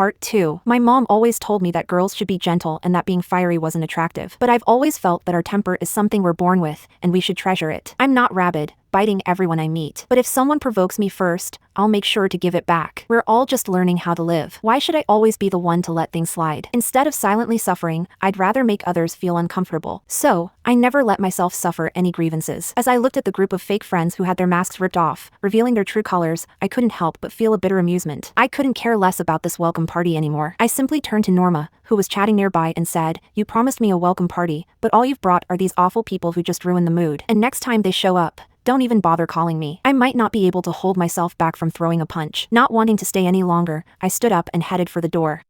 Part 2. My mom always told me that girls should be gentle and that being fiery wasn't attractive. But I've always felt that our temper is something we're born with, and we should treasure it. I'm not rabid, biting everyone I meet. But if someone provokes me first, I'll make sure to give it back. We're all just learning how to live. Why should I always be the one to let things slide? Instead of silently suffering, I'd rather make others feel uncomfortable. So, I never let myself suffer any grievances. As I looked at the group of fake friends who had their masks ripped off, revealing their true colors, I couldn't help but feel a bitter amusement. I couldn't care less about this welcome party anymore. I simply turned to Norma, who was chatting nearby, and said, "You promised me a welcome party, but all you've brought are these awful people who just ruin the mood. And next time they show up, don't even bother calling me." I might not be able to hold myself back from throwing a punch. Not wanting to stay any longer, I stood up and headed for the door.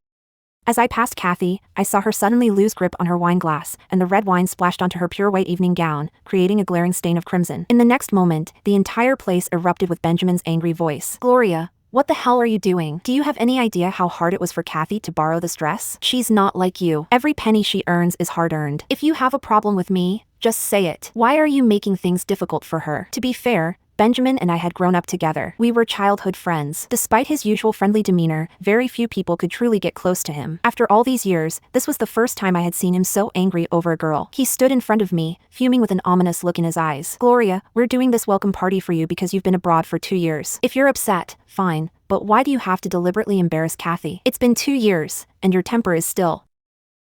As I passed Kathy, I saw her suddenly lose grip on her wine glass, and the red wine splashed onto her pure white evening gown, creating a glaring stain of crimson. In the next moment, the entire place erupted with Benjamin's angry voice. "Gloria, what the hell are you doing? Do you have any idea how hard it was for Kathy to borrow this dress? She's not like you. Every penny she earns is hard-earned. If you have a problem with me, just say it. Why are you making things difficult for her?" To be fair, Benjamin and I had grown up together. We were childhood friends. Despite his usual friendly demeanor, very few people could truly get close to him. After all these years, this was the first time I had seen him so angry over a girl. He stood in front of me, fuming with an ominous look in his eyes. "Gloria, we're doing this welcome party for you because you've been abroad for 2 years. If you're upset, fine, but why do you have to deliberately embarrass Kathy? It's been 2 years, and your temper is still..."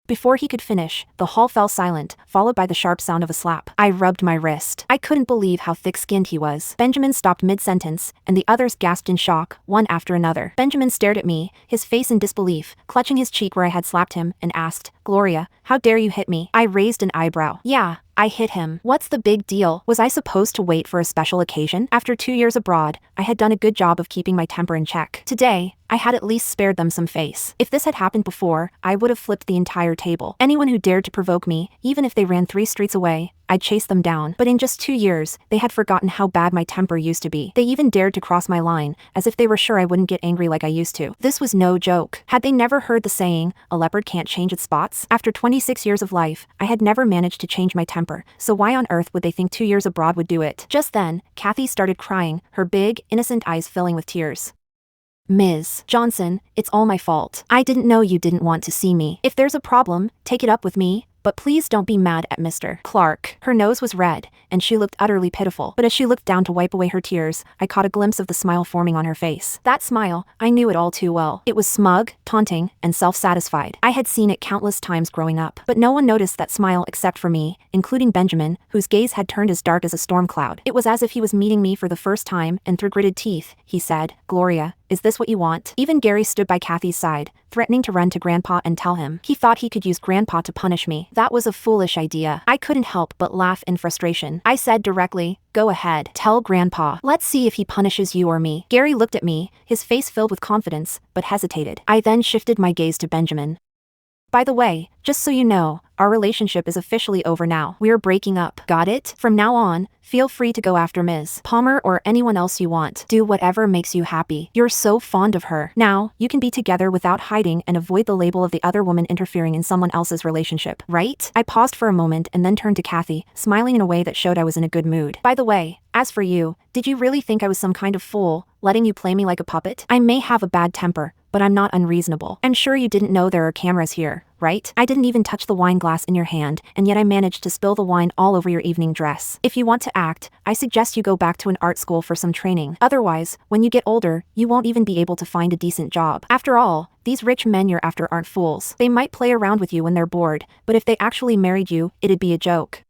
Before he could finish, the hall fell silent, followed by the sharp sound of a slap. I rubbed my wrist. I couldn't believe how thick-skinned he was. Benjamin stopped mid-sentence, and the others gasped in shock, one after another. Benjamin stared at me, his face in disbelief, clutching his cheek where I had slapped him, and asked, "Gloria, how dare you hit me?" I raised an eyebrow. "Yeah, I hit him. What's the big deal? Was I supposed to wait for a special occasion?" After 2 years abroad, I had done a good job of keeping my temper in check. Today, I had at least spared them some face. If this had happened before, I would have flipped the entire table. Anyone who dared to provoke me, even if they ran 3 streets away, I'd chase them down. But in just 2 years, they had forgotten how bad my temper used to be. They even dared to cross my line, as if they were sure I wouldn't get angry like I used to. This was no joke. Had they never heard the saying, "A leopard can't change its spots"? After 26 years of life, I had never managed to change my temper, so why on earth would they think 2 years abroad would do it? Just then, Kathy started crying, her big, innocent eyes filling with tears. "Ms. Johnson, it's all my fault. I didn't know you didn't want to see me. If there's a problem, take it up with me, but please don't be mad at Mr. Clarke." Her nose was red, and she looked utterly pitiful. But as she looked down to wipe away her tears, I caught a glimpse of the smile forming on her face. That smile, I knew it all too well. It was smug, taunting, and self-satisfied. I had seen it countless times growing up. But no one noticed that smile except for me, including Benjamin, whose gaze had turned as dark as a storm cloud. It was as if he was meeting me for the first time, and through gritted teeth, he said, "Gloria, is this what you want?" Even Gary stood by Kathy's side, threatening to run to Grandpa and tell him. He thought he could use Grandpa to punish me. That was a foolish idea. I couldn't help but laugh in frustration. I said directly, "Go ahead. Tell Grandpa. Let's see if he punishes you or me." Gary looked at me, his face filled with confidence, but hesitated. I then shifted my gaze to Benjamin. "By the way, just so you know, our relationship is officially over now. We're breaking up. Got it? From now on, feel free to go after Ms. Palmer or anyone else you want. Do whatever makes you happy. You're so fond of her. Now, you can be together without hiding and avoid the label of the other woman interfering in someone else's relationship, right?" I paused for a moment and then turned to Kathy, smiling in a way that showed I was in a good mood. "By the way, as for you, did you really think I was some kind of fool, letting you play me like a puppet? I may have a bad temper, but I'm not unreasonable. I'm sure you didn't know there are cameras here, right? I didn't even touch the wine glass in your hand, and yet I managed to spill the wine all over your evening dress. If you want to act, I suggest you go back to an art school for some training. Otherwise, when you get older, you won't even be able to find a decent job. After all, these rich men you're after aren't fools. They might play around with you when they're bored, but if they actually married you, it'd be a joke."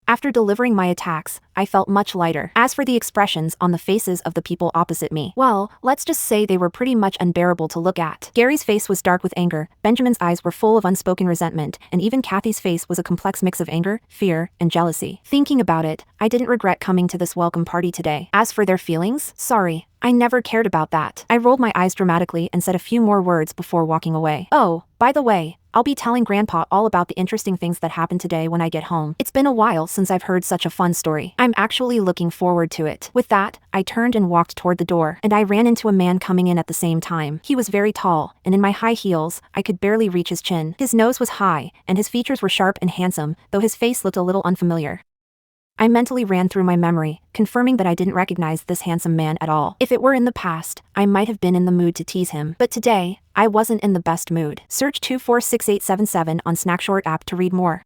After delivering my attacks, I felt much lighter. As for the expressions on the faces of the people opposite me, well, let's just say they were pretty much unbearable to look at. Gary's face was dark with anger, Benjamin's eyes were full of unspoken resentment, and even Kathy's face was a complex mix of anger, fear, and jealousy. Thinking about it, I didn't regret coming to this welcome party today. As for their feelings, sorry, I never cared about that. I rolled my eyes dramatically and said a few more words before walking away. "Oh, by the way, I'll be telling Grandpa all about the interesting things that happened today when I get home. It's been a while since I've heard such a fun story. I'm actually looking forward to it." With that, I turned and walked toward the door, and I ran into a man coming in at the same time. He was very tall, and in my high heels, I could barely reach his chin. His nose was high, and his features were sharp and handsome, though his face looked a little unfamiliar. I mentally ran through my memory, confirming that I didn't recognize this handsome man at all. If it were in the past, I might have been in the mood to tease him. But today, I wasn't in the best mood. Search 246877 on SnackShort app to read more.